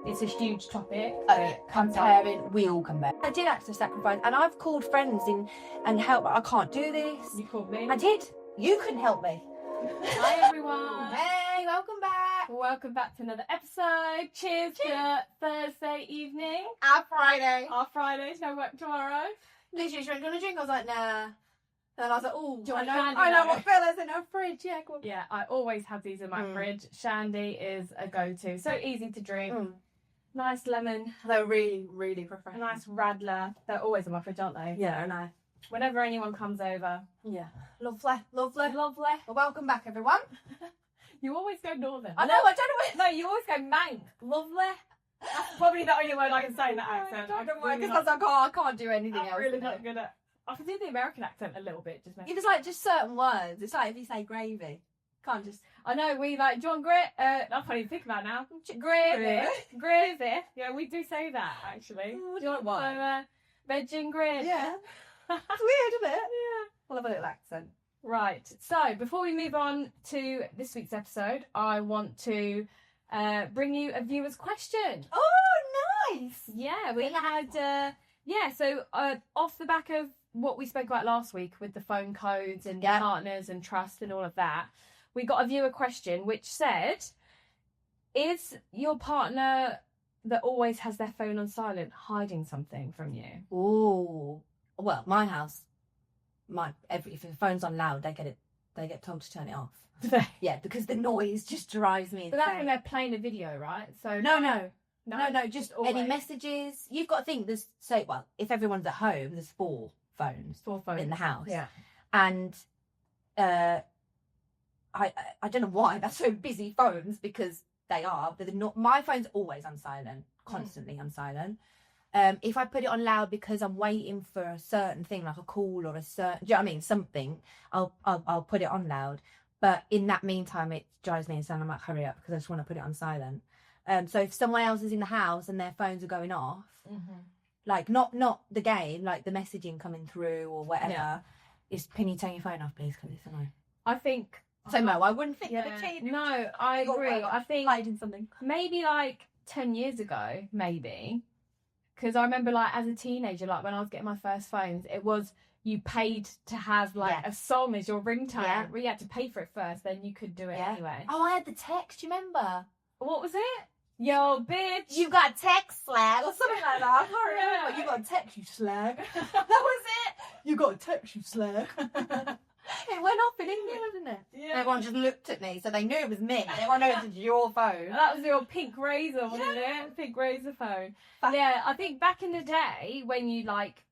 it's a huge topic. Comparing, we all compare. I did have to sacrifice, and I've called friends in and help. I can't do this. You called me. I did. You couldn't help me. Hi everyone. Hey, welcome back. Welcome back to another episode. Cheers to Thursday evening. Our Friday. No work tomorrow. Literally, she went, "Do you want a drink?" I was like, "Nah." And I was like, "Oh, Do you want I shandy know though? what fella's in her fridge." Yeah, go on. Yeah, I always have these in my fridge. Shandy is a go-to. So easy to drink. Nice lemon. They're really, really A refreshing. nice radler. They're always in my fridge, aren't they? Yeah, I know. Whenever anyone comes over. Yeah. Lovely. Lovely. Well, welcome back, everyone. You always go northern. I know, I don't know No, you always go mank. Lovely. That's probably the only word I can say in that accent. I don't work because I can't do anything I'm else. really not good at. I can do the American accent a little bit, just. It was like just certain words. It's like if you say gravy, can't just. I know we like. Do you want gravy? I can't even think about it now. Gravy. Yeah, we do say that actually. Oh, do you want what? So, veg and gravy. Yeah. It's weird, isn't it? Yeah. We'll have a little accent. Right. So before we move on to this week's episode, I want to bring you a viewer's question. Oh, nice. Yeah, we had. So off the back of what we spoke about last week with the phone codes and partners and trust and all of that, we got a viewer question which said, is your partner that always has their phone on silent hiding something from you? Oh, well, my house, if the phone's on loud, they get told to turn it off. Yeah, because the noise just drives me insane. But that's when they're playing a video, right? So No, just always. any messages. You've got to think if everyone's at home, there's four phones in the house. Yeah. And I don't know why they're so busy phones, because they are, but they're not. My phone's always on silent, constantly on silent. If I put it on loud because I'm waiting for a certain thing, like a call or a certain, do you know what I mean? Something, I'll put it on loud. But in that meantime, it drives me insane. I'm like, hurry up, because I just want to put it on silent. So if someone else is in the house and their phones are going off, like not the game, like the messaging coming through or whatever, is, "Can you turn your phone off, please? Because it's annoying." I think. So Mo, I wouldn't think Yeah. you're cheating. No, I agree. I think hiding something. maybe like 10 years ago, maybe. Because I remember, like, as a teenager, like, when I was getting my first phones, it was you paid to have, like, a song as your ringtone. Yeah. We had to pay for it first, then you could do it anyway. Oh, I had the text, you remember? What was it? Yo, bitch. You got a text, slag, or something like that. I can't remember. Yeah. You got a text, you slag. That was it. You got a text, you slag. It went off in India, didn't it? Yeah. Everyone just looked at me, so they knew it was me. Everyone knows it's your phone. That was your pink razor, wasn't it? Pink razor phone. Yeah, I think back in the day when you, like,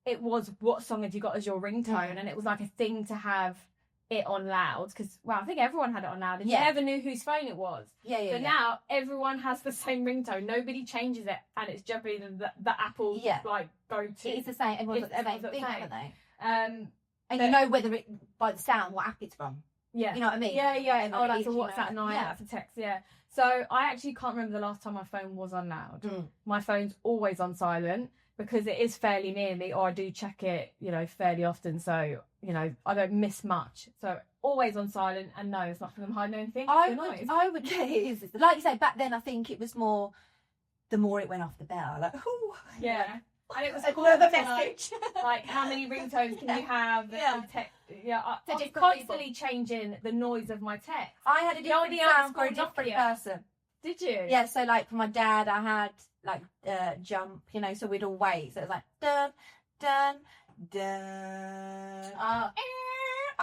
it was what song had you got as your ringtone, and it was like a thing to have it on loud, because, well, I think everyone had it on loud, and you never knew whose phone it was. But now everyone has the same ringtone. Nobody changes it, and it's jumping the Apple like go-to. It's the same. Everyone's got the same thing, haven't they? And but, you know whether it, by the sound, what app it's from. Yeah. You know what I mean? Yeah. And Oh, that's if a you WhatsApp, know, that's a text, So I actually can't remember the last time my phone was on loud. My phone's always on silent, because it is fairly near me, or I do check it, fairly often. So, I don't miss much. So always on silent, and no, it's not because I'm hiding anything. I would say it is. Like you say, back then I think it was more, the more it went off the bell, like, ooh. Yeah. And it was another message. Like, how many ringtones can you have? I was constantly changing the noise of my text. I had a different sound for a different person. Did you? Yeah, so like for my dad, I had like jump, so we'd all wait. So it was like dun dun dun. I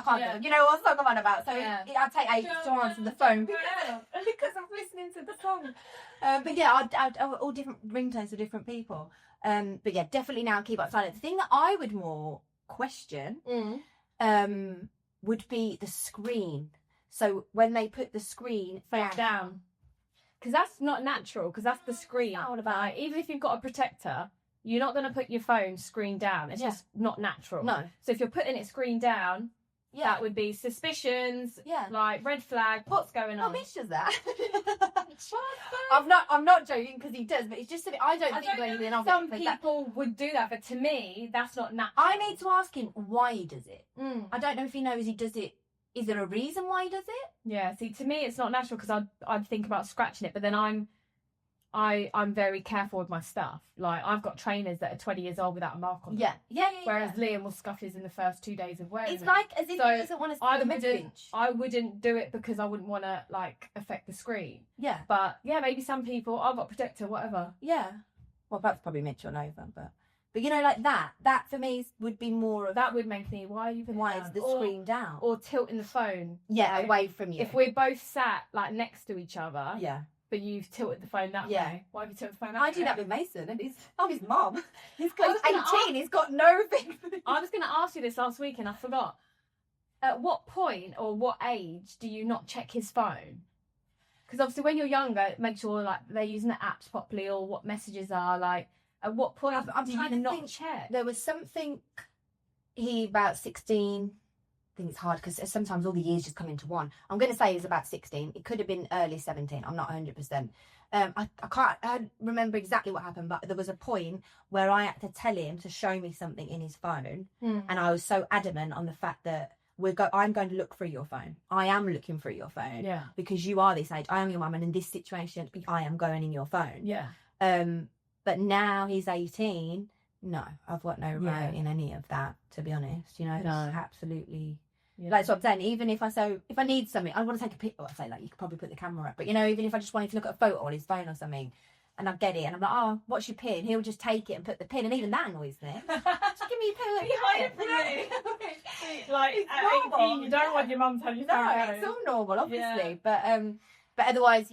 can't do it. You know what song I'm on about? So I'd take ages to answer the phone because I'm listening to the song. But yeah, I'd all different ringtones for different people. But yeah, definitely now keep it silent. The thing that I would more question would be the screen. So when they put the screen face down, because that's not natural, because that's the screen. All about even if you've got a protector, you're not going to put your phone screen down. It's just not natural. No. So if you're putting it screen down, that would be suspicions. Like red flag. What's going on? What bitch does that? I'm not joking, because he does, but it's just I don't think anything of it. Some people would do that, but to me, that's not natural. I need to ask him why he does it. I don't know if he knows he does it. Is there a reason why he does it? Yeah. See, to me, it's not natural, because I'd think about scratching it, but then I'm very careful with my stuff. Like, I've got trainers that are 20 years old without a mark on them. Yeah. Whereas Liam will scuff his in the first 2 days of wearing It's them. like as if he doesn't want to see the pinch. I wouldn't do it because I wouldn't want to, like, affect the screen. Yeah. But, yeah, maybe some people, I've got a protector, whatever. Yeah. Well, that's probably Mitch or Nova, but you know, like that for me would be more of... That would make me, why is the screen down? Or tilting the phone. Yeah, away from you. If we're both sat, like, next to each other... Yeah. But you've tilted the phone that way. Why have you tilted the phone that way? I do that with Mason, and I'm his mum. He's 18, he's got no thing. I was going to ask you this last week, and I forgot. At what point or what age do you not check his phone? Because obviously when you're younger, make sure like they're using the apps properly or what messages are. Like, at what point do you not check? There was something, about 16... I think it's hard because sometimes all the years just come into one. I'm going to say he's about 16. It could have been early 17. I'm not 100%. I remember exactly what happened, but there was a point where I had to tell him to show me something in his phone, and I was so adamant on the fact that I'm going to look through your phone. I am looking through your phone, because you are this age. I am your mum, and in this situation, I am going in your phone. Yeah. But now he's 18. No, I've got no remote in any of that. To be honest, you know, it's absolutely. Yeah. Like, so I'm saying, even if I need something, I want to take a picture. I say, like, you could probably put the camera up, but you know, even if I just wanted to look at a photo on his phone or something, and I get it, and I'm like, oh, what's your pin? He'll just take it and put the pin, and even that annoys me. Just give me your pin. Like, at 18, you don't want your mum to have your phone. No, it's all normal, obviously, but otherwise,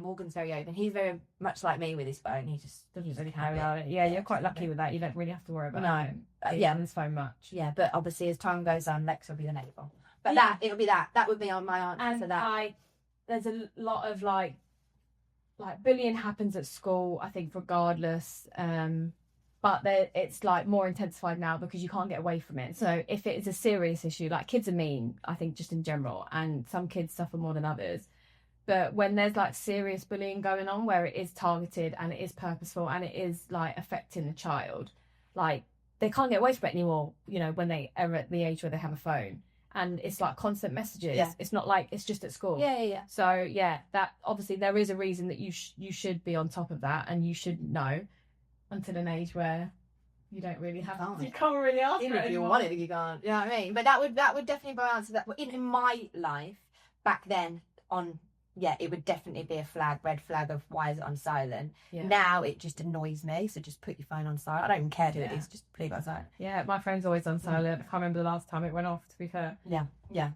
Morgan's very open. He's very much like me with his phone. He just doesn't really care about it. Yeah, you're quite lucky with that. You don't really have to worry about his phone much. Yeah, but obviously as time goes on, Lex will be the neighbour. But it'll be that. That would be on my answer to that. There's a lot of like bullying happens at school, I think, regardless. But it's like more intensified now because you can't get away from it. So if it is a serious issue, like kids are mean, I think, just in general, and some kids suffer more than others. But when there's like serious bullying going on where it is targeted and it is purposeful and it is like affecting the child, like they can't get away from it anymore, you know, when they are at the age where they have a phone. And it's like constant messages. Yeah. It's not like it's just at school. Yeah. So that obviously there is a reason that you should be on top of that, and you should know until an age where you don't really have to. You can't really ask even for it if you anymore. want it, you can't. You know what I mean? But that would definitely be my answer. That in my life back then it would definitely be a red flag of why is it on silent. Yeah. Now it just annoys me, so just put your phone on silent. I don't even care who it is, just leave it on silent. Yeah, my phone's always on silent. I can't remember the last time it went off, to be fair. Yeah.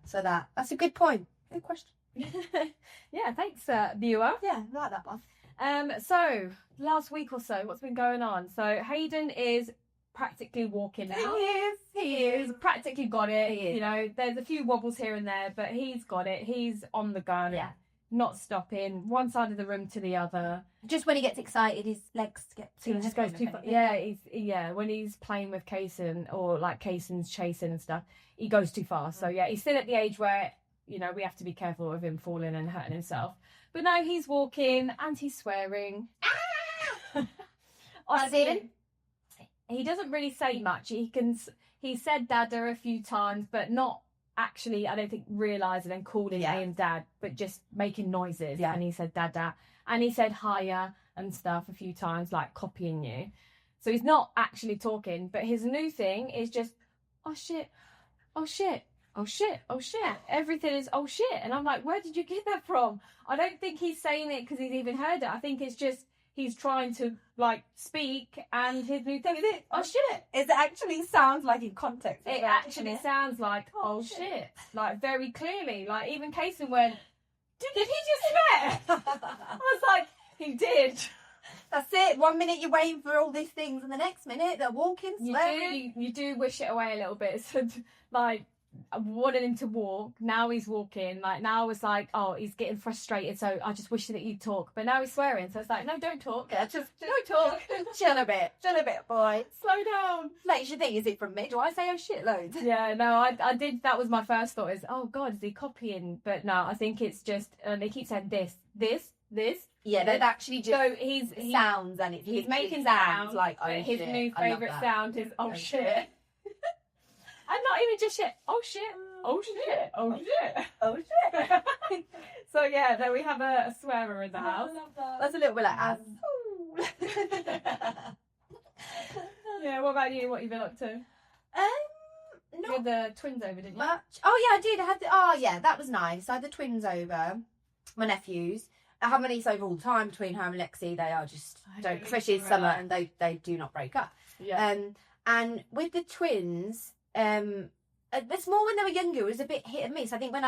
So that's a good point. Good question. Yeah, thanks, viewer. Yeah, I like that one. So last week or so, what's been going on? So Hayden is practically walking now. He is. He's practically got it. You know, there's a few wobbles here and there, but he's got it. He's on the gun. Yeah. Not stopping, one side of the room to the other. Just when he gets excited, his legs get too. He just goes too far. Yeah, when he's playing with Kaysen or like Kaysen's chasing and stuff, he goes too far. So he's still at the age where, you know, we have to be careful of him falling and hurting himself. But now he's walking and he's swearing. Honestly, he doesn't really say much. He said dada a few times, but not actually, I don't think, realising and calling him dad, but just making noises. And he said dada, and he said hiya and stuff a few times, like copying you. So he's not actually talking, but his new thing is just, oh shit, oh shit, oh shit, oh shit. Everything is oh shit. And I'm like, where did you get that from? I don't think he's saying it because he's even heard it. I think it's just he's trying to like speak, and his new thing is it. Oh shit! It actually sounds like in context. It actually sounds like oh shit, like very clearly. Like even Kaysen went, did he just swear? I was like, he did. That's it. 1 minute you're waiting for all these things, and the next minute they're walking, swearing. You do wish it away a little bit. So like, I wanted him to walk. Now he's walking. Like now I was like, oh, he's getting frustrated. So I just wish that he'd talk. But now he's swearing. So it's like, no, don't talk. Yeah, just don't talk. Chill a bit, boy. Slow down. Like you think, is it from me? Do I say oh shit loads? Yeah, no, I did. That was my first thought. Is oh god, is he copying? But no, I think it's just. And they keep saying this. Yeah, they've actually just. So he's sounds and he's making sounds like oh his shit. new favourite sound is oh shit. And not even just shit. Oh shit. Oh shit. Oh shit. Oh shit. So yeah, no, we have a swearer in the house. I love that. That's a little bit like Yeah, what about you? What have you been up to? You had the twins over, didn't you? Much. Oh yeah, I did. Oh yeah, that was nice. I had the twins over, my nephews. I have my niece over all the time between her and Lexi. They are just especially in summer, and they do not break up. Yeah. And with the twins, it's more when they were younger. It was a bit hit and miss. I think when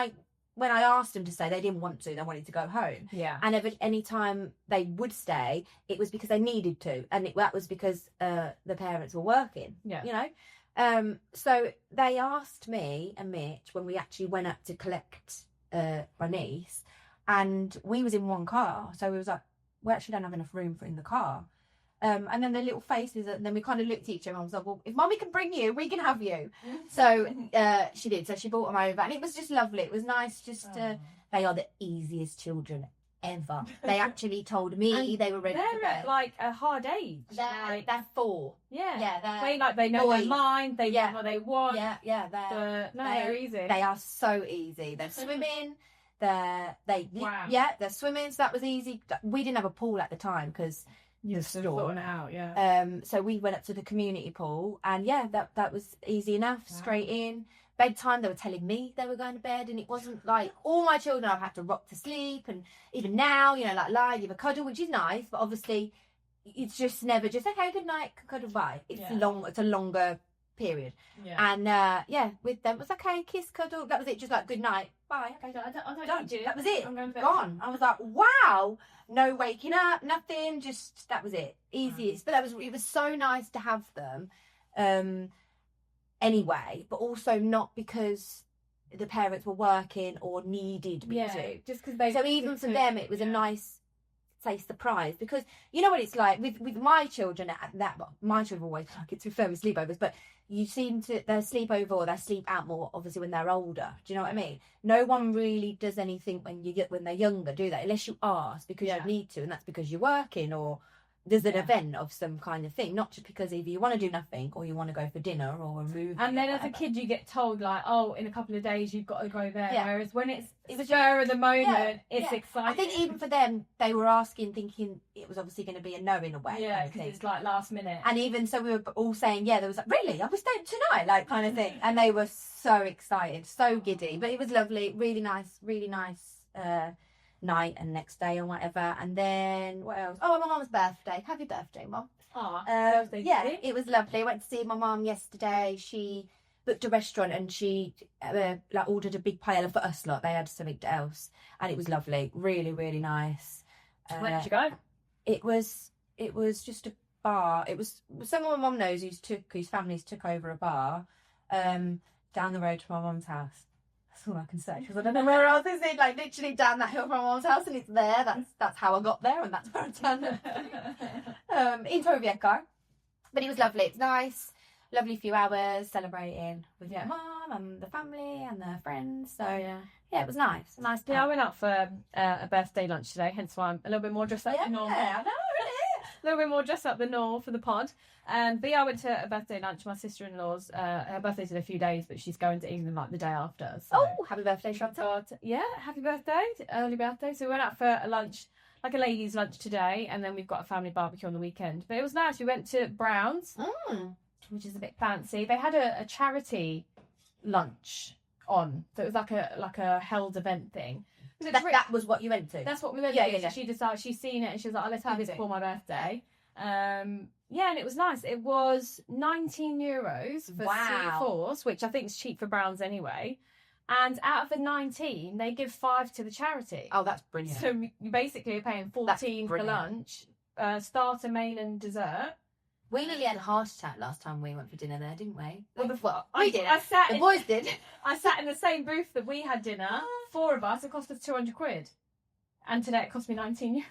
I asked them to stay, they didn't want to. They wanted to go home. Yeah. And any time they would stay, it was because they needed to, and that was because the parents were working. Yeah. You know. So they asked me and Mitch when we actually went up to collect my niece, and we was in one car, so we was like, we actually don't have enough room in the car. And then their little faces, and then we kind of looked at each other and was like, well, if Mummy can bring you, we can have you. So she did. So she brought them over, and it was just lovely. It was nice. They are the easiest children ever. They actually told me they were ready to go. They're at like a hard age. They're 4. Yeah. They know their mind. They know what they want. Yeah. They're easy. They are so easy. They're swimming. They're swimming. So that was easy. We didn't have a pool at the time because. You're sorting it out, yeah. So we went up to the community pool, and yeah, that was easy enough. Wow. Straight in. Bedtime, they were telling me they were going to bed, and it wasn't like all my children I've had to rock to sleep, and even now, you know, like lie, give a cuddle, which is nice, but obviously it's just never just okay, good night, cuddle, bye. It's a longer period. Yeah. And with them it was okay, kiss, cuddle, that was it, just like good night, bye. Okay, I don't do it. That was it. I'm going to bed. Gone. I was like, wow. No waking up, nothing, just that was it. Easiest. But it was so nice to have them anyway, but also not because the parents were working or needed me to. Just because they. So even for them, it was a nice, say, surprise, because you know what it's like with my children. My children always like it to refer with sleepovers, but you seem to they sleep over or they sleep out more. Obviously, when they're older, do you know what I mean? No one really does anything when they're younger, do they? Unless you ask because you need to, and that's because you're working or there's an event of some kind of thing, not just because either you want to do nothing or you want to go for dinner or a movie. And then as a kid, you get told like, oh, in a couple of days you've got to go there. Yeah. Whereas when it's spur of the moment, it's exciting. I think even for them, they were asking, thinking it was obviously going to be a no in a way. Yeah, because it's like last minute. And even so, we were all saying, there was like, really, are we staying tonight, like kind of thing. And they were so excited, so giddy. But it was lovely, really nice night and next day or whatever. And then what else? Oh, my mum's birthday. Happy birthday, Mum. Birthday. It was lovely. I went to see my mum yesterday. She booked a restaurant and she ordered a big paella for us lot. They had something else, and it was lovely. Really, really nice. Where did you go? It was just a bar. It was someone my mum knows whose families took over a bar down the road from my mum's house. That's all I can say, because I don't know where else is it. Like literally down that hill from my mum's house, and it's there. That's how I got there, and that's where I turned up. In Torrevieja. But it was lovely. It's nice, lovely few hours celebrating with my mum and the family and their friends. So it was nice. Nice time. Yeah, I went out for a birthday lunch today, hence why I'm a little bit more dressed up than normal. Yeah, I know. A little bit more dressed up than normal for the pod. But yeah, I went to a birthday lunch. My sister-in-law's, her birthday's in a few days, but she's going to England like the day after. So. Oh, happy birthday, Shanta. Yeah, happy birthday, early birthday. So we went out for a lunch, like a ladies' lunch today, and then we've got a family barbecue on the weekend. But it was nice. We went to Brown's, which is a bit fancy. They had a charity lunch on, so it was like a held event thing. That was what you went to? That's what we went to. Yeah. She decided, she's seen it and she was like, oh, let's have this for my birthday. And it was nice. It was €19 for Sea Force, which I think is cheap for Browns anyway. And out of the 19, they give 5 to the charity. Oh, that's brilliant. So you basically are paying 14 for lunch, starter, main and dessert. We nearly had a heart attack last time we went for dinner there, didn't we? We did. The boys did. I sat in the same booth that we had dinner. 4 of us. It cost us £200. And today it cost me €19. Do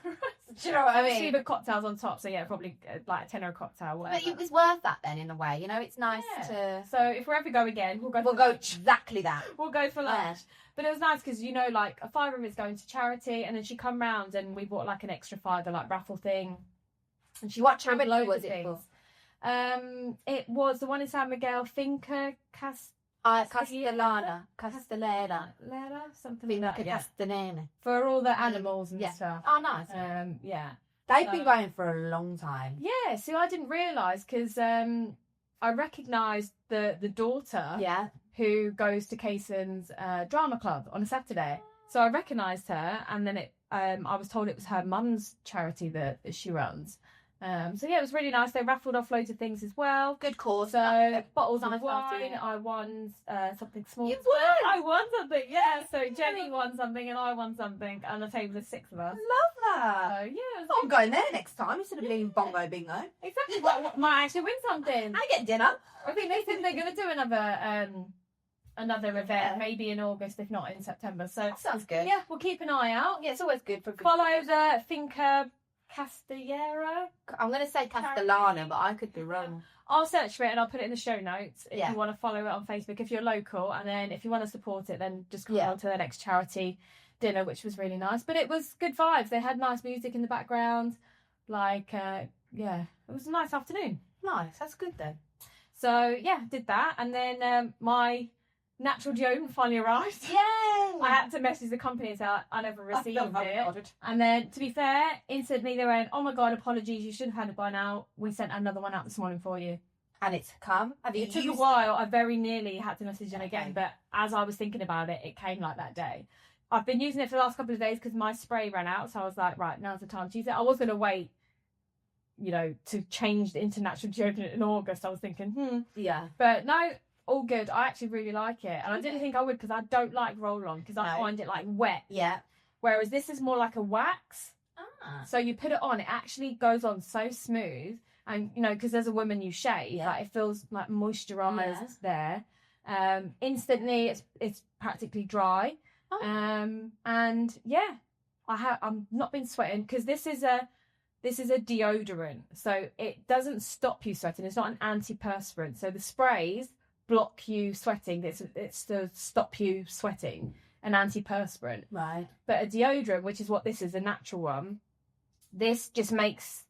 you know what I mean? See the cocktails on top, so yeah, probably like a tenner a cocktail. Whatever. But it was worth that then, in a way. You know, it's nice to. So if we ever go again, we'll go exactly that. We'll go for lunch. But it was nice because, you know, like a fiver is going to charity, and then she come round and we bought like an extra fiver like raffle thing. And she watched how was it for? It was the one in San Miguel, Finca Castellana, something like that. Yeah. Castellana. For all the animals and Yeah. stuff. Oh, nice. Yeah. They've been going for a long time. Yeah, so I didn't realise because I recognised the daughter who goes to Kayson's drama club on a Saturday. So I recognised her, and then I was told it was her mum's charity that she runs. So yeah, it was really nice. They raffled off loads of things as well. Good cause. So bottles of wine. I won something small. You won. I won something. Yeah. So Jenny won something and I won something, and a table of 6 of us. Love that. So yeah, I'm going there next time instead of being bongo bingo. Exactly. Might actually win something. I get dinner. I think they said they're going to do another event, maybe in August, if not in September. So that sounds good. Yeah, we'll keep an eye out. Yeah, it's always good for good. Follow the Finca Castellera. I'm going to say Castellana, but I could be wrong. I'll search for it and I'll put it in the show notes if you want to follow it on Facebook if you're local, and then if you want to support it, then just come on to the next charity dinner, which was really nice. But it was good vibes. They had nice music in the background. It was a nice afternoon. Nice, that's good then. So yeah, did that, and then my natural deodorant finally arrived. Yay! I had to message the company and say I never received it. And then, to be fair, instantly they went, "Oh my god, apologies, you should have had it by now. We sent another one out this morning for you." And it's come. It took a while. I very nearly had to message them again, but as I was thinking about it, it came like that day. I've been using it for the last couple of days because my spray ran out, so I was like, right, now's the time to use it. I was going to wait, to change into natural deodorant in August. I was thinking, Yeah. But no, all good. I actually really like it. And I didn't think I would because I don't like roll-on because I find it like wet. Yeah. Whereas this is more like a wax. Ah. So you put it on, it actually goes on so smooth. And, because as a woman you shave, like, it feels like moisturised there. Instantly, it's practically dry. Oh. And yeah, I'm not been sweating because this is a deodorant, so it doesn't stop you sweating. It's not an antiperspirant. So the sprays block you sweating. It's to stop you sweating, an antiperspirant. Right. But a deodorant, which is what this is, a natural one, this just makes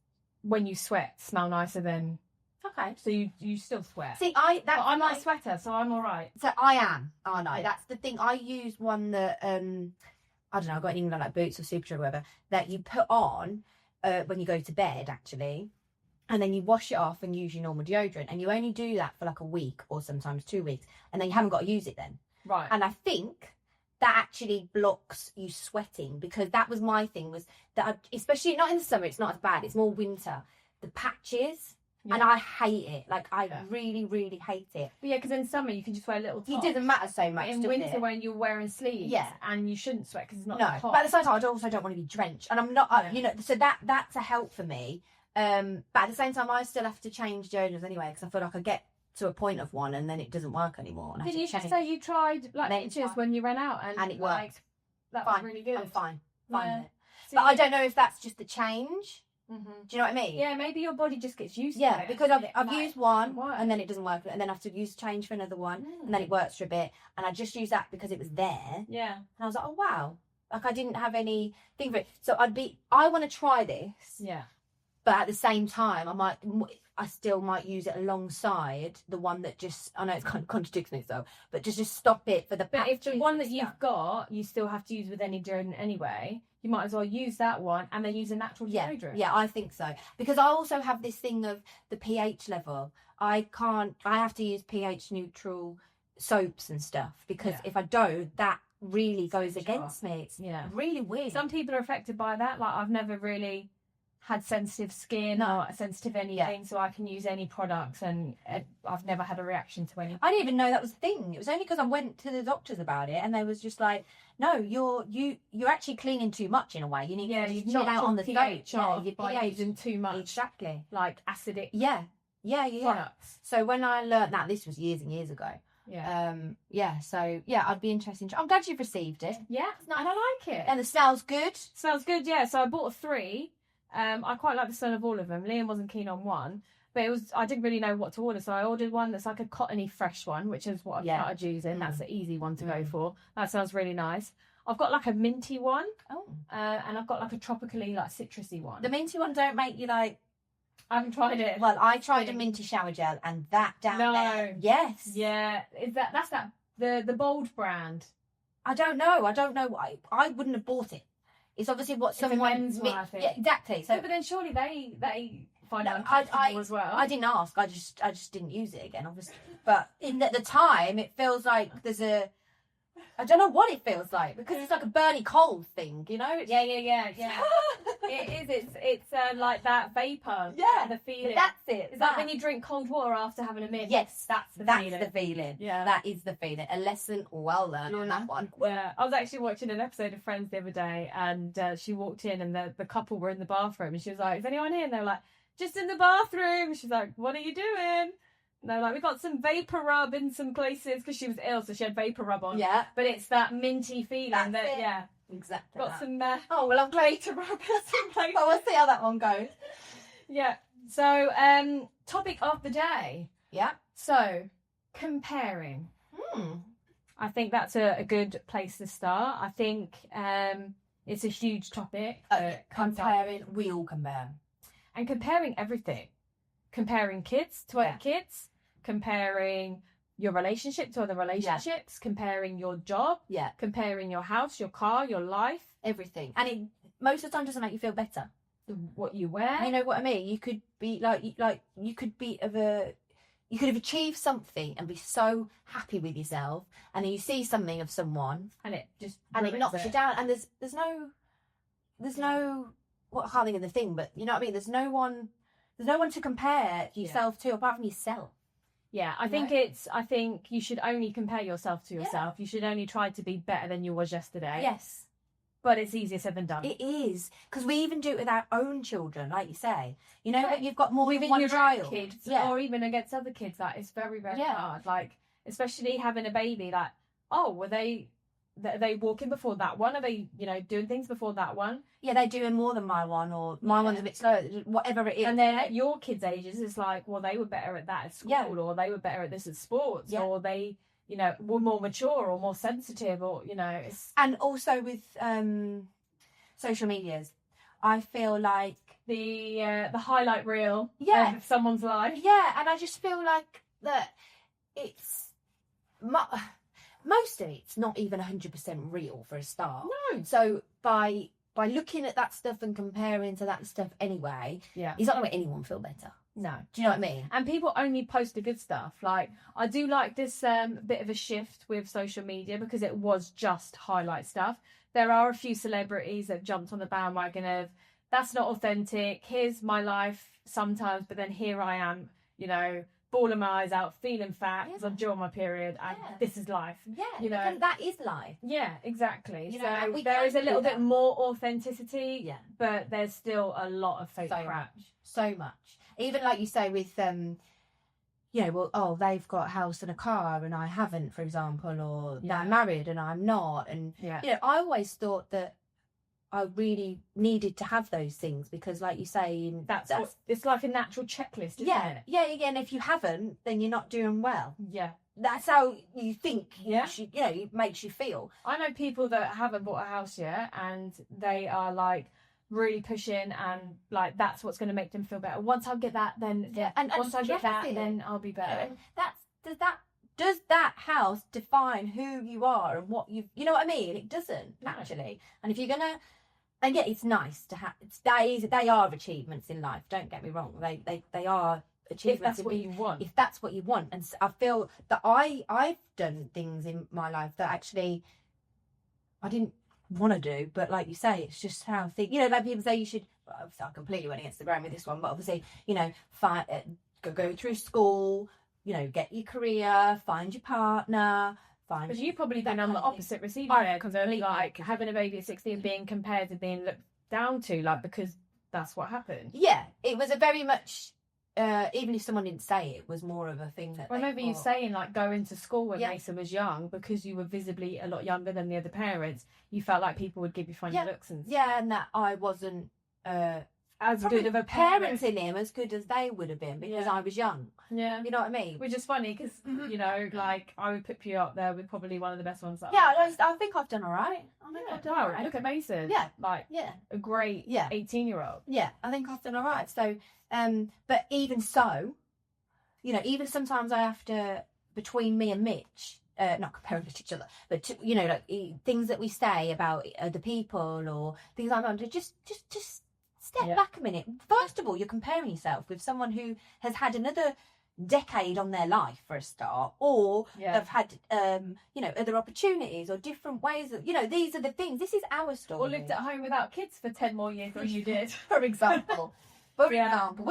when you sweat smell nicer than. Okay. So you still sweat. See, I'm not a sweater, so I'm all right. So I am, aren't I? That's the thing. I use one that I don't know. I got in England like Boots or Superdry or whatever that you put on when you go to bed, actually, and then you wash it off and use your normal deodorant, and you only do that for like a week or sometimes 2 weeks, and then you haven't got to use it then. Right. And I think that actually blocks you sweating, because that was my thing, was that especially not in the summer, it's not as bad, it's more winter, the patches. Yeah. And I hate it. Like, I really, really hate it. But yeah, because in summer you can just wear little tops. It doesn't matter so much. In winter, when you're wearing sleeves, and you shouldn't sweat because it's not hot. But at the same time, I also don't want to be drenched, and I'm not. So that's a help for me. But at the same time, I still have to change deodorants anyway, because I feel like I get to a point of one and then it doesn't work anymore. Didn't you say you tried pictures when you ran out and it worked? That was really good. I'm fine. Fine with it. But I don't know if that's just the change. Mm-hmm. Do you know what I mean? Yeah, maybe your body just gets used to it. Yeah, because I've used one and then it doesn't work, and then I have to change for another one, and then it works for a bit, and I just used that because it was there. Yeah. And I was like, oh wow, like I didn't have any thing for it. So I want to try this. Yeah. But at the same time, I still might use it alongside the one that just, I know it's kind of contradicts myself, but just stop it for the. But if the one that you've got, you still have to use with any deodorant anyway, you might as well use that one and then use a natural deodorant. Yeah, I think so. Because I also have this thing of the pH level. I have to use pH neutral soaps and stuff, because if I don't, that really goes against me. It's really weird. Some people are affected by that. Like, I've never really had sensitive skin or sensitive anything, so I can use any products, and I've never had a reaction to any. I didn't even know that was a thing. It was only because I went to the doctors about it, and they was just like, no, you're actually cleaning too much in a way. You need to chill out on the pH. Your pH isn't too much. Exactly. Like acidic. Yeah. Products. So when I learnt that, this was years and years ago. Yeah. So I'd be interested. I'm glad you've received it. Yeah, and I like it. And the smell's good. Smells good. Yeah. So I bought 3. I quite like the smell of all of them. Liam wasn't keen on one, but I didn't really know what to order, so I ordered one that's like a cottony fresh one, which is what I've started using. That's the easy one to go for. That sounds really nice. I've got like a minty one, and I've got like a tropically like citrusy one. The minty one don't make you like I haven't tried it. Well, I tried a minty shower gel, and that down there. Yes. Yeah. That's the bold brand? I don't know. I wouldn't have bought it. It's obviously what someone. It's a men's one, I think. Yeah, exactly. So, but then surely they find out as well. I didn't ask. I just didn't use it again, obviously. But at the time, it feels like there's a. I don't know what it feels like because it's like a Bernie Coles thing, you know? Yeah. It is. It's like that vapor. Yeah, the feeling. That's it. It's like when you drink cold water after having a mint. Yes, that's the feeling. Yeah, that is the feeling. A lesson well learned on that one. Yeah, I was actually watching an episode of Friends the other day, and she walked in, and the couple were in the bathroom, and she was like, "Is anyone here?" And they were like, "Just in the bathroom." And she's like, "What are you doing?" And they're like, "We got some vapor rub in some places," because she was ill, so she had vapor rub on. Yeah, but it's that minty feeling. Yeah, exactly. Got some. Oh well, I'm glad to rub some vapor. But we'll see how that one goes. Yeah. So, topic of the day. Yeah. So, comparing. I think that's a good place to start. I think it's a huge topic. Comparing, we all compare. And comparing everything. Comparing kids to other kids. Comparing your relationship to other relationships. Comparing your job. Yeah. Comparing your house, your car, your life. Everything. And it most of the time doesn't make you feel better. What you wear. You know what I mean? You could be you could have achieved something and be so happy with yourself, and then you see something of someone and it just knocks you down, and there's no I can't think of the thing, but you know what I mean? There's no one to compare yourself to apart from yourself. Yeah, I think you should only compare yourself to yourself. You should only try to be better than you was yesterday. Yes. But it's easier said than done. It is, because we even do it with our own children, like you say. You know, when you've got more than one child, kids, or even against other kids, like it's very, very hard. Like, especially having a baby, like, were they walking before that one? Are they, doing things before that one? Yeah, they're doing more than my one, or my one's a bit slower, whatever it is. And then at your kids' ages, it's like, well, they were better at that at school, or they were better at this at sports, or they. Were more mature or more sensitive, or and also with social medias, I feel like the highlight reel of someone's life. Yeah, and I just feel like that it's most of it's not even 100% real for a start. No. So by looking at that stuff and comparing to that stuff anyway, it's not going to make anyone feel better. No. Do you know what I mean? And people only post the good stuff. Like, I do like this bit of a shift with social media because it was just highlight stuff. There are a few celebrities that jumped on the bandwagon of, that's not authentic, here's my life sometimes, but then here I am, bawling my eyes out, feeling fat because I'm during my period, and this is life. Yeah, that is life. Yeah, exactly. So there is a little bit more authenticity, but there's still a lot of fake crap. So much. Even like you say with, they've got a house and a car and I haven't, for example, or they're married and I'm not. And, I always thought that I really needed to have those things because, like you say, it's like a natural checklist, isn't it? Yeah, again, if you haven't, then you're not doing well. Yeah. That's how you think, it makes you feel. I know people that haven't bought a house yet and they are like, really pushing and like that's what's going to make them feel better. Once I get that, then and once I get that, then I'll be better. Does that house define who you are and what you know what I mean? It doesn't actually. And if you're gonna, and it's nice to have. They are achievements in life. Don't get me wrong. They are achievements. If that's what you want. If that's what you want, and I feel that I've done things in my life that actually I didn't want to do, but like you say, it's just how things, like people say you should, I completely went against the grain with this one, but obviously, go through school, get your career, find your partner, because you've probably been on the opposite receiving end, because like having a baby at 16 being compared to being looked down to, like, because that's what happened. Yeah, it was a very much even if someone didn't say it was more of a thing that. I remember you saying like going to school when Mason was young, because you were visibly a lot younger than the other parents. You felt like people would give you funny looks and and that I wasn't as good of a parent. parenting him as good as they would have been because I was young. Yeah. You know what I mean? Which is funny because, you know, like, I would put you up there with probably one of the best ones. I think I've done all right. Look at Mason. Yeah. Like, a great 18-year-old. Yeah, I think I've done all right. So, but even so, you know, even sometimes I have to, between me and Mitch, not comparing to each other, but to, you know, like things that we say about other people or things like that, just step back a minute. First of all, you're comparing yourself with someone who has had another decade on their life for a start, or have had you know, other opportunities or different ways of, you know, these are the things. This is our story. Or lived at home without kids for 10 more years than you did, for example. We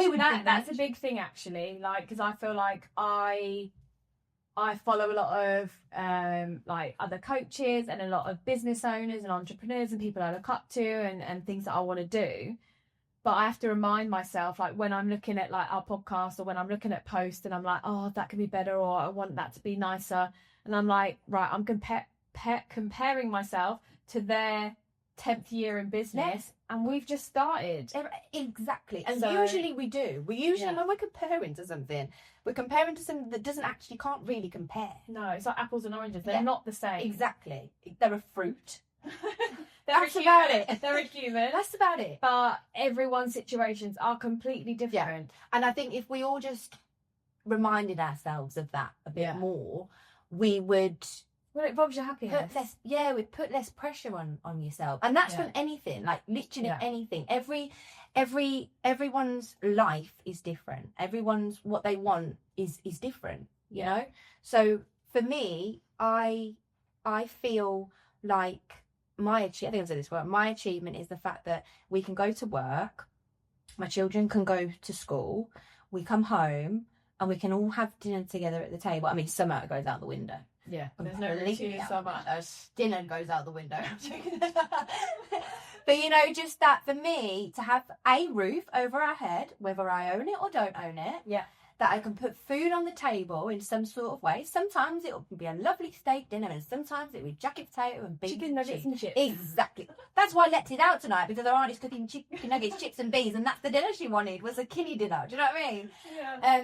would that's a big thing actually, like, because I feel like I follow a lot of like other coaches and a lot of business owners and entrepreneurs and people I look up to and things that I want to do. But I have to remind myself, like, when I'm looking at like our podcast or when I'm looking at posts and I'm like, oh, that could be better, or I want that to be nicer, and I'm like, right, I'm comparing myself to their 10th year in business, and we've just started. Exactly. And usually we do. We usually, when we're comparing to something, we're comparing to something that can't really compare. No, it's like apples and oranges. They're not the same. Exactly. They're a fruit. That's about it. They're a human. That's about it. But everyone's situations are completely different. And I think if we all just reminded ourselves of that a bit more, we would... Well, it involves your happiness. We'd put less pressure on yourself. And that's from anything, like literally anything. Everyone's life is different. Everyone's, what they want is different, you know? So for me, I feel like my achievement is the fact that we can go to work, my children can go to school, we come home and we can all have dinner together at the table. I mean, summer goes out the window. Yeah, there's no routine in summer. Dinner goes out the window. But you know, just that for me, to have a roof over our head, whether I own it or don't own it, that I can put food on the table in some sort of way. Sometimes it will be a lovely steak dinner, and sometimes it will be jacket potato and beef, chicken nuggets and chips. Exactly. That's why I let it out tonight, because our auntie's cooking chicken nuggets, chips and beans, and that's the dinner she wanted, was a kiddie dinner. Do you know what I mean? Yeah.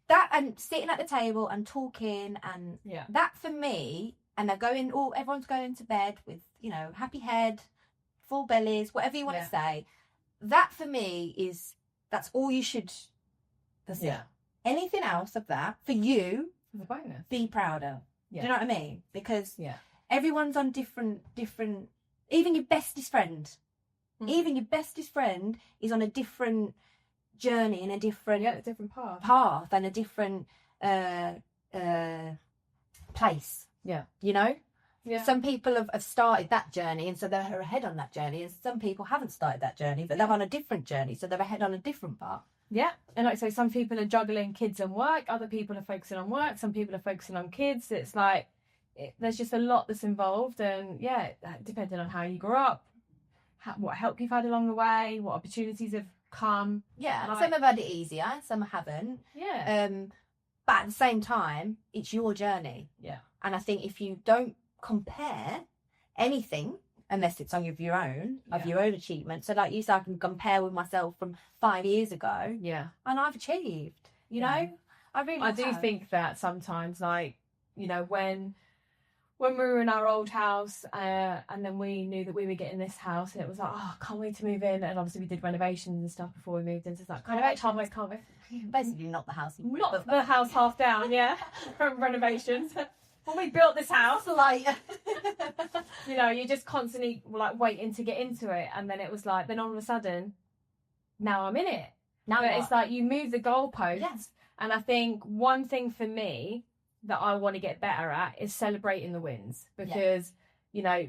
That and sitting at the table and talking, and that for me, and they're going, everyone's going to bed with, you know, happy head, full bellies, whatever you want to say. That for me that's all you should. That's it. Anything else of that for you, the bonus. Be proud of. Yeah. Do you know what I mean? Because everyone's on different. Even your bestest friend, is on a different journey and a different path and a different place. Yeah, you know. Yeah. Some people have started that journey, and so they're ahead on that journey, and some people haven't started that journey, but they're on a different journey, so they're ahead on a different path. Yeah, and like I say, some people are juggling kids and work, other people are focusing on work, some people are focusing on kids. It's like there's just a lot that's involved, and depending on how you grew up, what help you've had along the way, what opportunities have come. Yeah, like, some have had it easier, some haven't. Yeah. But at the same time, it's your journey. Yeah. And I think if you don't compare anything, unless it's on your own, of your own achievement. So like you said, I can compare with myself from 5 years ago. Yeah. And I've achieved, you know? I do think that sometimes, like, you know, when we were in our old house and then we knew that we were getting this house, and it was like, oh, can't wait to move in. And obviously we did renovations and stuff before we moved in. So it's like, can't wait. Basically not the house. Not the house half down, from renovations. When we built this house, like, you know, you're just constantly like waiting to get into it, and then it was like, then all of a sudden, now I'm in it. But it's like you move the goalposts, and I think one thing for me that I want to get better at is celebrating the wins, because you know,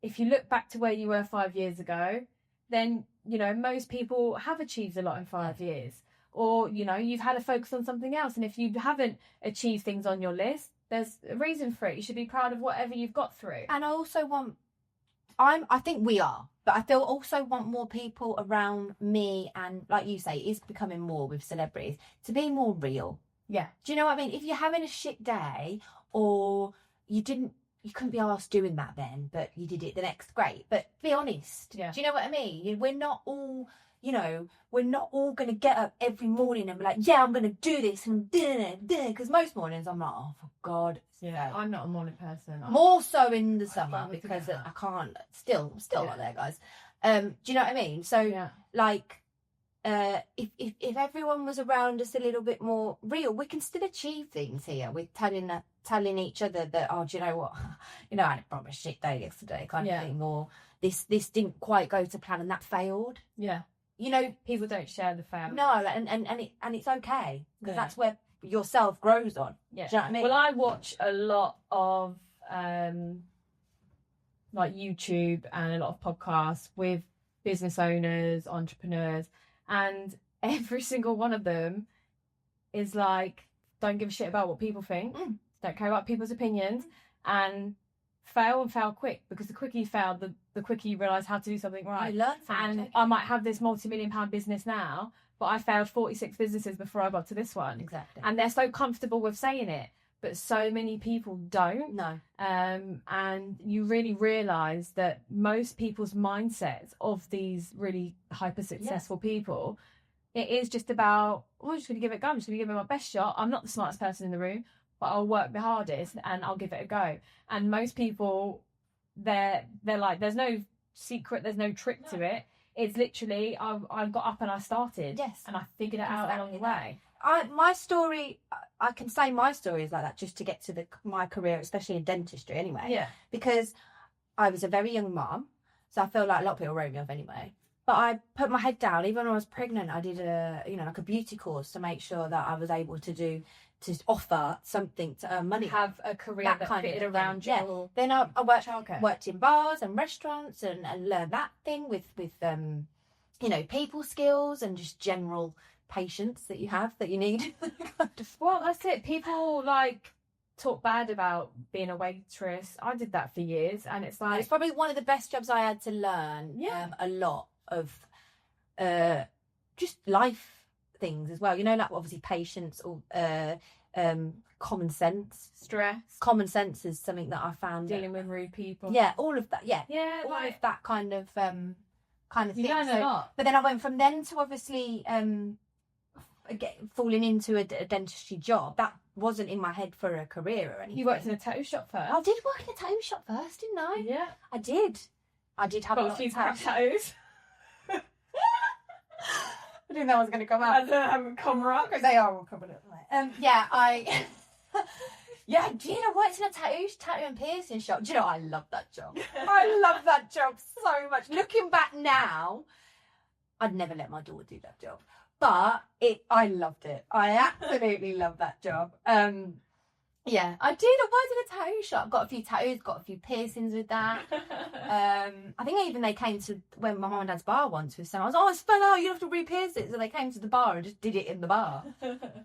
if you look back to where you were 5 years ago, then you know most people have achieved a lot in 5 years, or you know you've had to focus on something else, and if you haven't achieved things on your list, there's a reason for it. You should be proud of whatever you've got through. And I also want, I think we are, but I also want more people around me, and like you say, it is becoming more with celebrities, to be more real. Yeah. Do you know what I mean? If you're having a shit day, or you didn't you couldn't be asked doing that then, but you did it the next. Great, but be honest. Yeah. Do you know what I mean? We're not all, we're not all going to get up every morning and be like, yeah, I'm going to do this and because most mornings I'm like, oh, for God. Yeah, I'm not a morning person. More so in the summer struggle to because get up. I can't. Still not there, guys. Do you know what I mean? So like, if everyone was around us a little bit more real, we can still achieve things here with telling each other that, oh, do you know what, I had a proper shit day yesterday, kind of thing, or this didn't quite go to plan and that failed. Yeah. People don't share the fail. No, and it's okay because that's where your self grows on. Yeah. Do you know what I mean? Well, I watch a lot of like YouTube and a lot of podcasts with business owners, entrepreneurs, and every single one of them is like, don't give a shit about what people think, don't care about people's opinions, and fail quick, because the quicker you fail, the quicker you realise how to do something right. I learned something. And I might have this multi-million-pound business now, but I failed 46 businesses before I got to this one. Exactly. And they're so comfortable with saying it, but so many people don't. No. And you really realise that most people's mindsets of these really hyper successful people, it is just about, I'm just going to give it a go. I'm just going to give it my best shot. I'm not the smartest person in the room, but I'll work the hardest and I'll give it a go. And most people, they're like, there's no secret, there's no trick to it. It's literally, I got up and I started. Yes. And I figured it out along the way. My story, I can say my story is like that just to get to my career, especially in dentistry anyway. Yeah. Because I was a very young mom, so I feel like a lot of people wrote me off anyway. But I put my head down. Even when I was pregnant, I did like a beauty course to make sure that I was able to offer something to earn money. Have a career that fitted around you. Yeah. Then I worked in bars and restaurants and learned that thing with people skills and just general patience that you need. Well, that's it. People like talk bad about being a waitress. I did that for years, and it's like, it's probably one of the best jobs I had to learn. A lot of just life things as well, like obviously patience or common sense. Stress. Common sense is something that I found, dealing with rude people, all of that, all of that kind of thing. You learn a lot. But then I went from then to obviously falling into a dentistry job. That wasn't in my head for a career or anything. You worked in a tattoo shop first. I did work in a tattoo shop first, didn't I? Yeah, I did have a lot of tattoos. I didn't know I was going to come out. Come rock. Because they are all covered up. I did. I worked in a tattoo and piercing shop. Do you know, I love that job. I love that job so much. Looking back now, I'd never let my daughter do that job. But I loved it. I absolutely loved that job. Yeah, I did. I worked in a tattoo shop. Got a few tattoos, got a few piercings with that. I think even they came to when my mum and dad's bar once with some. I was like, oh, it's fun. Oh, you have to re-pierce it. So they came to the bar and just did it in the bar.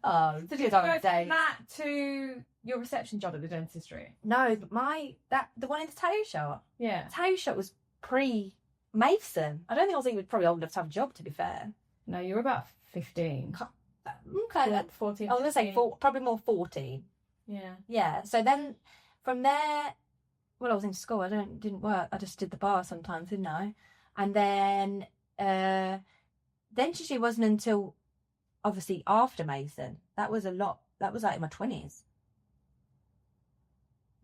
Oh, it's a good time of day. From that to your reception job at the dentistry? No, the one in the tattoo shop. Yeah. The tattoo shop was pre-Mason. I don't think I was even probably old enough to have a job, to be fair. No, you were about 15. Okay. 14. I was going to say probably more 14. Yeah. Yeah. So then from there, I was in school. I didn't work. I just did the bar sometimes, didn't I? And then dentistry wasn't until obviously after Mason. That was a lot. That was like in my 20s.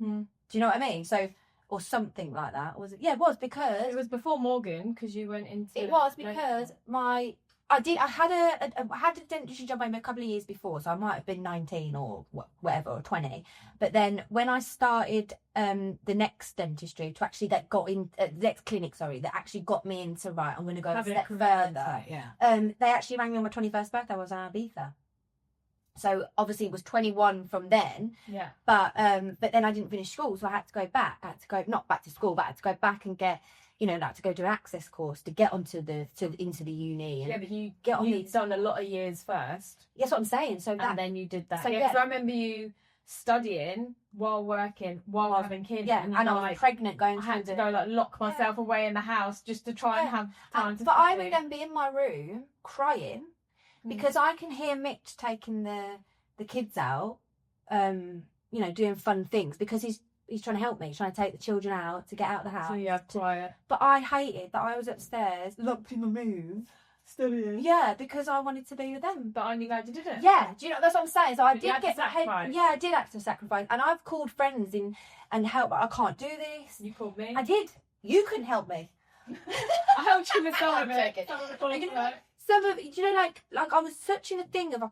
Do you know what I mean? So, or something like that. Was it? Yeah, it was because it was before Morgan, because you went into. It was because I had a dentistry job maybe a couple of years before, so I might have been 19 or whatever, or 20. But then when I started the next dentistry to actually that got in the next clinic, that actually got me into right, I'm going to go a step further. They actually rang me on my 21st birthday. I was in Ibiza. So obviously it was 21 from then. Yeah. But then I didn't finish school, so I had to go back. Not back to school, but I had to go back and get, to go do an access course to get onto into the uni. And but you'd done a lot of years first. That's what I'm saying. So and then you did that. So because I remember you studying while working, while having kids. Yeah, and I was pregnant going. I had to go lock myself away in the house just to try and have time to. But I would then be in my room crying because I can hear Mitch taking the kids out, doing fun things because he's trying to help me. He's trying to take the children out to get out of the house. So yeah, quiet. But I hated that I was upstairs, locked in my room. Studying. Yeah, because I wanted to be with them. But I'm glad you did it. Yeah, do you know, that's what I'm saying. So I did get sacrifice. Yeah, I did have to sacrifice. And I've called friends in and help, but I can't do this. You called me. I did. You couldn't help me. I helped you with some of it. Some of you know, like I was such in a thing of I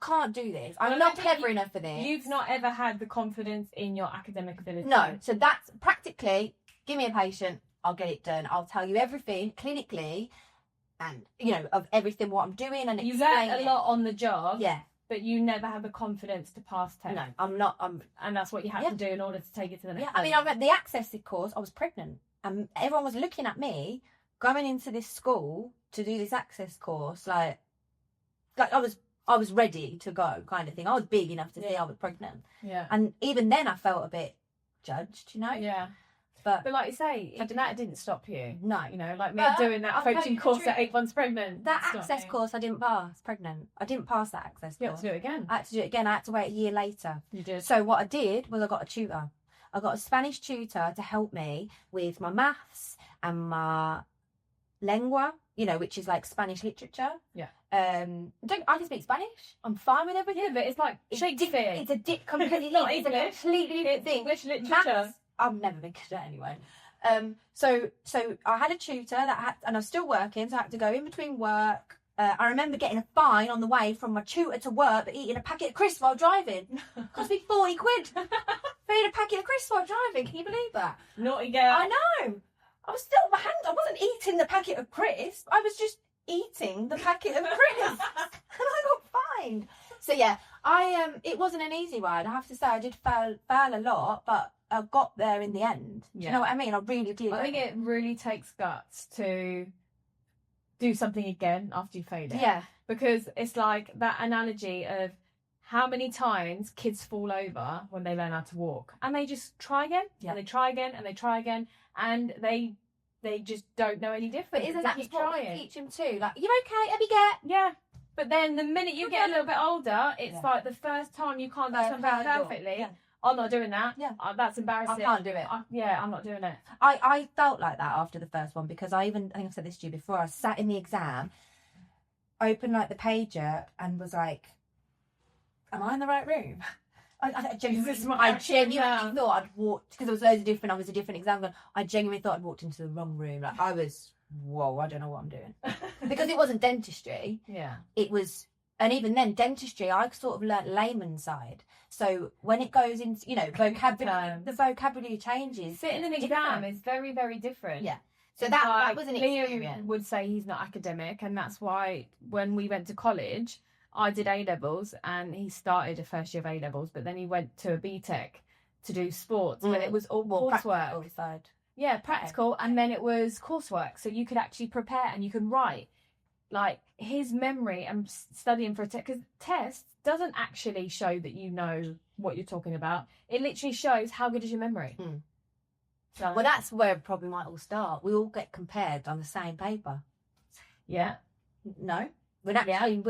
can't do this. I'm not clever enough for this. You've not ever had the confidence in your academic ability. No, so that's practically, give me a patient, I'll get it done. I'll tell you everything clinically, and you know of everything what I'm doing, and you learn a lot on the job. Yeah, but you never have the confidence to pass tests. No, I'm not. And that's what you had to do in order to take it to the next. Yeah, I mean, I read the access course. I was pregnant, and everyone was looking at me going into this school to do this access course. Like I was ready to go, kind of thing. I was big enough to say I was pregnant. Yeah. And even then, I felt a bit judged, you know. Yeah. But like you say, that didn't stop you. No. You know, like me doing that coaching course at 8 months pregnant. That access course, I didn't pass pregnant. I didn't pass that access course. You had to do it again. I had to do it again. I had to wait a year later. You did. So what I did was I got a tutor. I got a Spanish tutor to help me with my maths and my lengua, you know, which is like Spanish literature. Yeah. I can speak Spanish. I'm fine with everything. Yeah, but it's like Shakespeare. It's a completely not it's English. a completely different thing. English literature. Maths, I've never been good at anyway. So I had a tutor and I was still working, so I had to go in between work. I remember getting a fine on the way from my tutor to work, but eating a packet of crisps while driving. Cost me 40 quid for eating a packet of crisps while driving. Can you believe that? Naughty girl. I know. I was still I wasn't eating the packet of crisps. I was just eating the packet of crisps, and I got fined. So yeah, it wasn't an easy ride. I have to say, I did fail a lot, but I got there in the end. Do you know what I mean? I really did. I think it really takes guts to do something again after you failed it. Yeah. Because it's like that analogy of how many times kids fall over when they learn how to walk, and they just try again, and they try again, and they try again, and they just don't know any different. But isn't that keep what trying? We teach them too? Like, you're okay, have you get? Yeah. But then the minute you get a little bit older, it's like the first time you can't do something perfectly. Yeah. I'm not doing that. Yeah. That's embarrassing. I can't do it. I'm not doing it. I felt like that after the first one, because I think I've said this to you before. I sat in the exam, opened like the pager, and was like, "Am I in the right room?" I genuinely thought I'd walked, because there was loads of different. I was a different exam. I genuinely thought I'd walked into the wrong room. Like I was, whoa, I don't know what I'm doing, because it wasn't dentistry. Yeah, it was. And even then, dentistry, I sort of learnt layman's side. So when it goes into, you know, vocabulary, the vocabulary changes. Sitting in an exam is very, very different. Yeah. So that was an experience. Liam would say he's not academic, and that's why when we went to college, I did A-levels, and he started a first year of A-levels, but then he went to a B-Tech to do sports, but it was all coursework. Side. Yeah, practical, and then it was coursework, so you could actually prepare and you can write. Like, his memory and studying for a test, because test doesn't actually show that you know what you're talking about. It literally shows how good is your memory. So, well, that's where it probably might all start. We all get compared on the same paper. Yeah. No, we're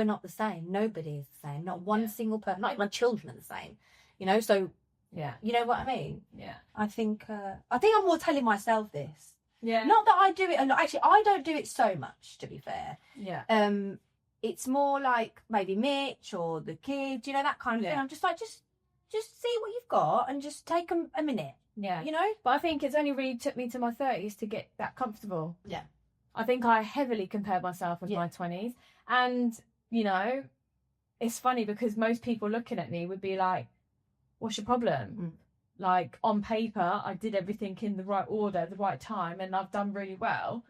not the same. Nobody is the same. Not one single person. Not even my children are the same. You know, so yeah, you know what I mean. Yeah. I think I'm more telling myself this. Yeah. Not that I do it, and actually I don't do it so much, to be fair. Yeah. It's more like maybe Mitch or the kids, you know, that kind of thing. I'm just like, just see what you've got and just take a minute. Yeah. You know? But I think it's only really took me to my 30s to get that comfortable. Yeah. I think I heavily compared myself with my 20s. And, you know, it's funny because most people looking at me would be like, what's your problem? Like, on paper, I did everything in the right order at the right time, and I've done really well.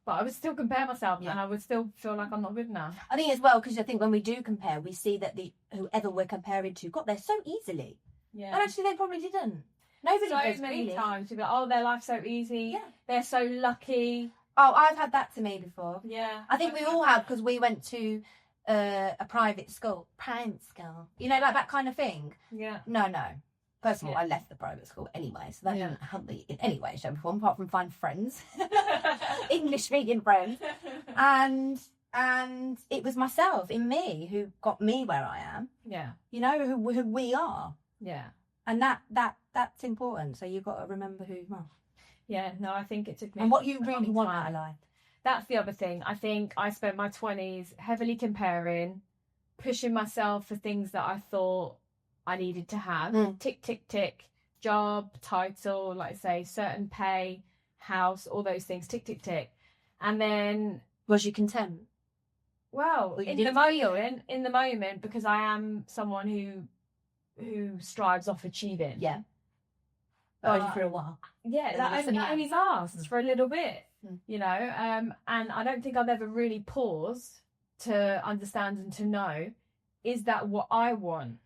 But I would still compare myself, and I would still feel like I'm not good enough. I think as well, because I think when we do compare, we see that whoever we're comparing to got there so easily. Yeah. And actually, they probably didn't. Nobody does, so many really. times you'd be like, oh, their life's so easy. Yeah. They're so lucky. Oh, I've had that to me before. Yeah. I think we all have, because we went to a private school. You know, like that kind of thing. Yeah. No. First of all, I left the private school anyway, so that didn't help me in any way, shape or form, apart from find friends. English-speaking friends. And it was myself, in me, who got me where I am. Yeah. You know, who we are. Yeah. And that's important. So you've got to remember who you are. Yeah, no, I think it took me. And what you really want out of life. That's the other thing. I think I spent my 20s heavily comparing, pushing myself for things that I thought I needed to have. Tick, tick, tick. Job, title, like I say, certain pay, house, all those things. Tick, tick, tick. And then... Was you content? Well, in the moment, because I am someone who strives off achieving. Yeah. For a while. Yeah, that only lasts for a little bit, you know. And I don't think I've ever really paused to understand and to know, is that what I want?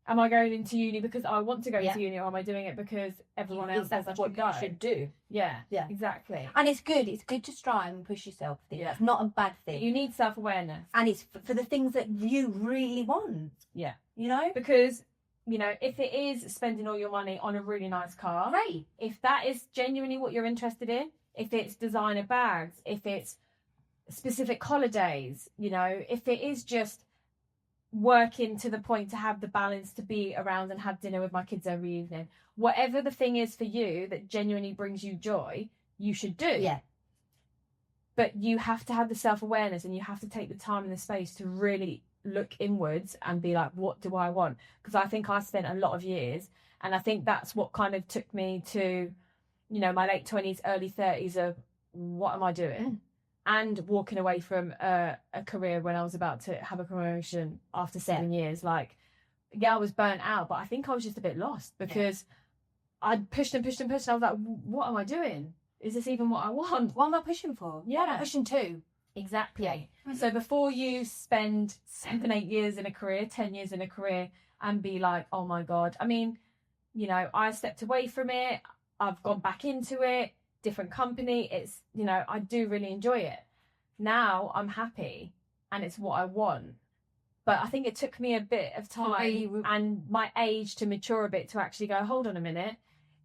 Am I going into uni because I want to go into uni, or am I doing it because everyone else says I should do? Yeah, exactly. And it's good. It's good to strive and push yourself. That's not a bad thing. You need self-awareness. And it's for the things that you really want. Yeah. You know? Because, you know, if it is spending all your money on a really nice car, great. If that is genuinely what you're interested in, if it's designer bags, if it's specific holidays, you know, if it is just working to the point to have the balance to be around and have dinner with my kids every evening, whatever the thing is for you that genuinely brings you joy, you should do. Yeah. But you have to have the self-awareness, and you have to take the time and the space to really look inwards and be like, what do I want? Because I think I spent a lot of years, and I think that's what kind of took me to, you know, my late 20s, early 30s of what am I doing? And walking away from a career when I was about to have a promotion after 7 years. Like, I was burnt out, but I think I was just a bit lost because I'd pushed and pushed and pushed. And I was like, what am I doing? Is this even what I want? What am I pushing for? Yeah. What am I pushing to? Exactly. Yeah. So before you spend 7, 8 years in a career, 10 years in a career, and be like, oh my God. I mean, you know, I stepped away from it. I've gone back into it. Different company. It's, you know, I do really enjoy it. Now I'm happy and it's what I want. But I think it took me a bit of time and my age to mature a bit to actually go, hold on a minute.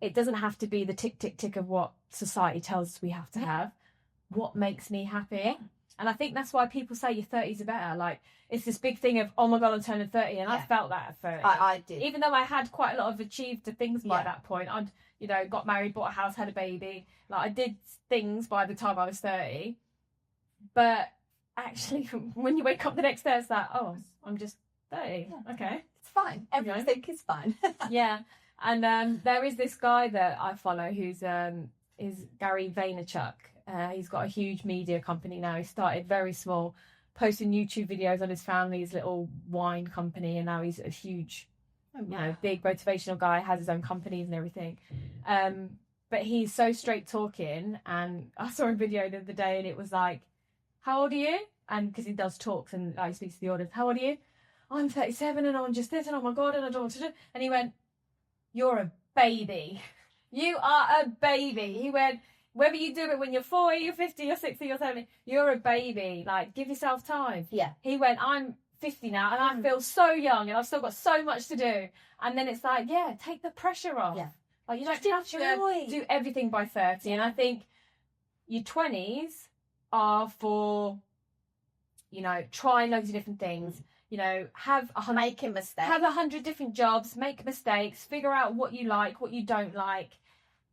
It doesn't have to be the tick, tick, tick of what society tells us we have to have. What makes me happy? And I think that's why people say your 30s are better. Like, it's this big thing of, oh my God, I'm turning 30. And I felt that at 30. I did. Even though I had quite a lot of achieved things by that point. I'd, you know, got married, bought a house, had a baby. Like, I did things by the time I was 30. But actually, when you wake up the next day, it's like, oh, I'm just 30. Yeah. Okay. It's fine. Everything is fine. Yeah. And there is this guy that I follow who's is Gary Vaynerchuk. He's got a huge media company now. He started very small, posting YouTube videos on his family's little wine company, and now he's a huge, you know, big motivational guy, has his own companies and everything. But he's so straight talking, and I saw a video the other day, and it was like, how old are you? And because he does talks and he speaks to the audience, how old are you? I'm 37 and I'm just this, and oh my God, and I don't want to do. And he went, you're a baby. You are a baby. He went, whether you do it when you're 40, you're 50, you're 60, you're 70, you're a baby. Like, give yourself time. Yeah. He went, I'm 50 now and I feel so young and I've still got so much to do. And then it's like, yeah, take the pressure off. Yeah. Like, you don't have to do everything by 30. And I think your 20s are for, you know, trying loads of different things. You know, making mistakes. Have 100 different jobs, make mistakes, figure out what you like, what you don't like.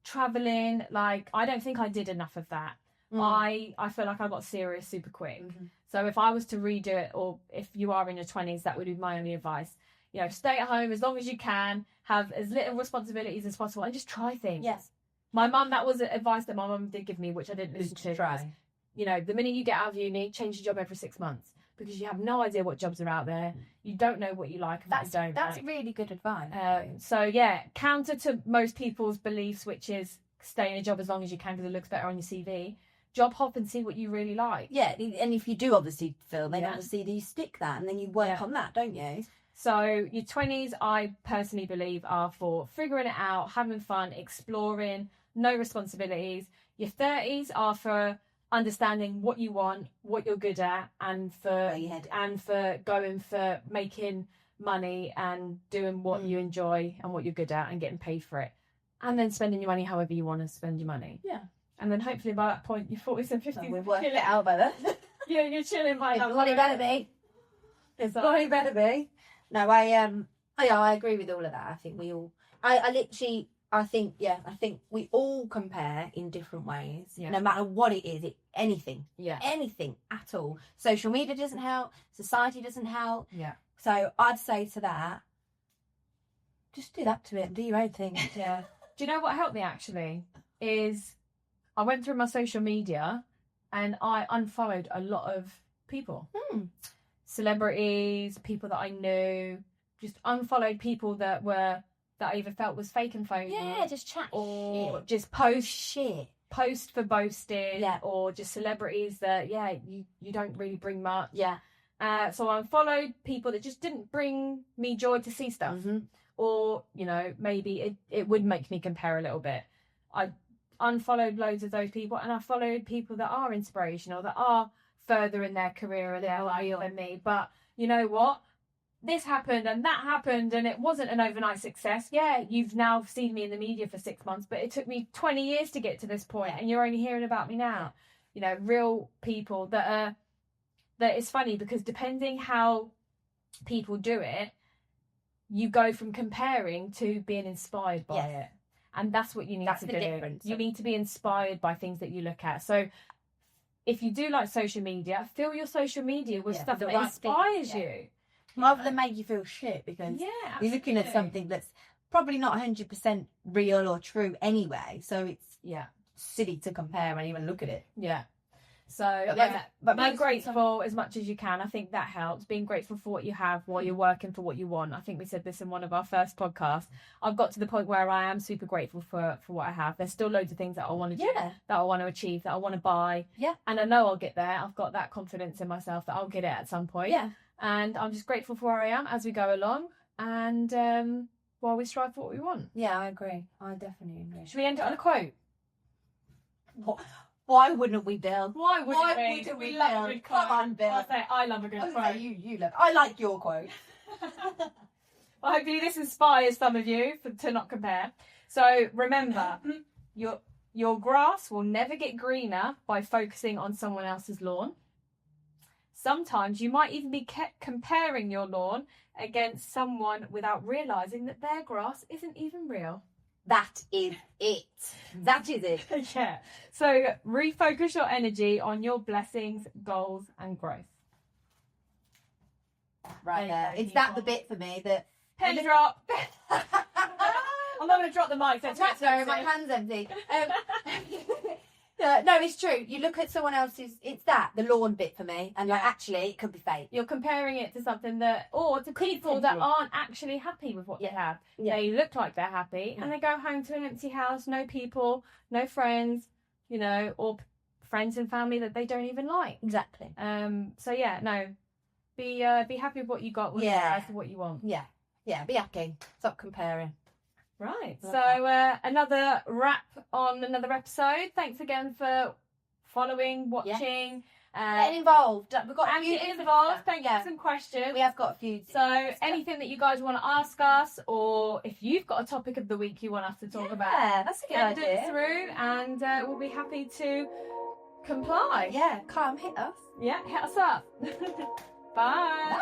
Traveling, like, I don't think I did enough of that. I feel like I got serious super quick. So if I was to redo it, or if you are in your 20s, that would be my only advice. You know, stay at home as long as you can, have as little responsibilities as possible, and just try things. Yes. My mum, that was advice that my mum did give me, which I didn't listen to. Try. You know, the minute you get out of uni, change your job every 6 months, because you have no idea what jobs are out there. You don't know what you like and what you don't. That's really good advice. So yeah, counter to most people's beliefs, which is stay in a job as long as you can because it looks better on your CV. Job hop and see what you really like. Yeah, and if you do obviously feel, then obviously you stick that and then you work on that, don't you? So your 20s, I personally believe, are for figuring it out, having fun, exploring, no responsibilities. Your 30s are for understanding what you want, what you're good at, and for going for making money and doing what you enjoy and what you're good at and getting paid for it, and then spending your money however you want to spend your money. Yeah. And then hopefully by that point, you're 40s and 50s. We've worked it out by then. Yeah, you're chilling by now. It's bloody better be. It's bloody better be. No, I Oh, yeah, I agree with all of that. I think we all, I think we all compare in different ways, no matter what it is, anything at all. Social media doesn't help. Society doesn't help. Yeah. So I'd say to that, just do that to it and do your own thing. Yeah. Do you know what helped me actually? Is I went through my social media and I unfollowed a lot of people. Celebrities, people that I knew, just unfollowed people that I either felt was fake and phony. Yeah, just chat or shit. just post for boasting, or just celebrities that you don't really bring much. So I unfollowed people that just didn't bring me joy to see stuff. Or, you know, maybe it would make me compare a little bit. I unfollowed loads of those people, and I followed people that are inspirational, that are further in their career or their life than me. But you know what? This happened and that happened, and it wasn't an overnight success. Yeah, you've now seen me in the media for 6 months, but it took me 20 years to get to this point, and you're only hearing about me now. You know, real people that it's funny because depending how people do it, you go from comparing to being inspired by it. And that's what you need to do. Difference. You need to be inspired by things that you look at. So if you do like social media, fill your social media with stuff that inspires you. Rather than make you feel shit, because you're looking at something that's probably not 100% real or true anyway. So it's silly to compare and even look at it. Yeah. So but be grateful as much as you can. I think that helps. Being grateful for what you have while you're working for what you want. I think we said this in one of our first podcasts. I've got to the point where I am super grateful for what I have. There's still loads of things that I want to do, that I want to achieve, that I want to buy. And I know I'll get there. I've got that confidence in myself that I'll get it at some point. And I'm just grateful for where I am as we go along, and while we strive for what we want. Yeah, I agree. I definitely agree. Should we end it on a quote? Why wouldn't we, Bill? Why wouldn't we love a good quote? Come on, Bill. I'll say I love a good quote. You love. I like your quote. Well, hopefully this inspires some of you to not compare. So remember, your grass will never get greener by focusing on someone else's lawn. Sometimes you might even be comparing your lawn against someone without realising that their grass isn't even real. That is it. That is it. Yeah. So refocus your energy on your blessings, goals, and growth. Right there. Is that the bit for me that pen drop? I'm not going to drop the mic. That's sorry, my hand's empty. No, it's true. You look at someone else's, it's the lawn bit for me, and actually it could be fake. You're comparing it to something to people that aren't actually happy with what they have. They look like they're happy, and they go home to an empty house, no people, no friends, you know, or friends and family that they don't even like. Exactly. So be happy with what you got, with what you want. Yeah, be happy. Stop comparing. Right, so another wrap on another episode. Thanks again for following, watching. Get involved. We've got and get involved. Thank you for some questions. We have got a few. So anything that you guys want to ask us, or if you've got a topic of the week you want us to talk about, that's a good idea. Send it through, and we'll be happy to comply. Yeah, come hit us. Yeah, hit us up. Bye.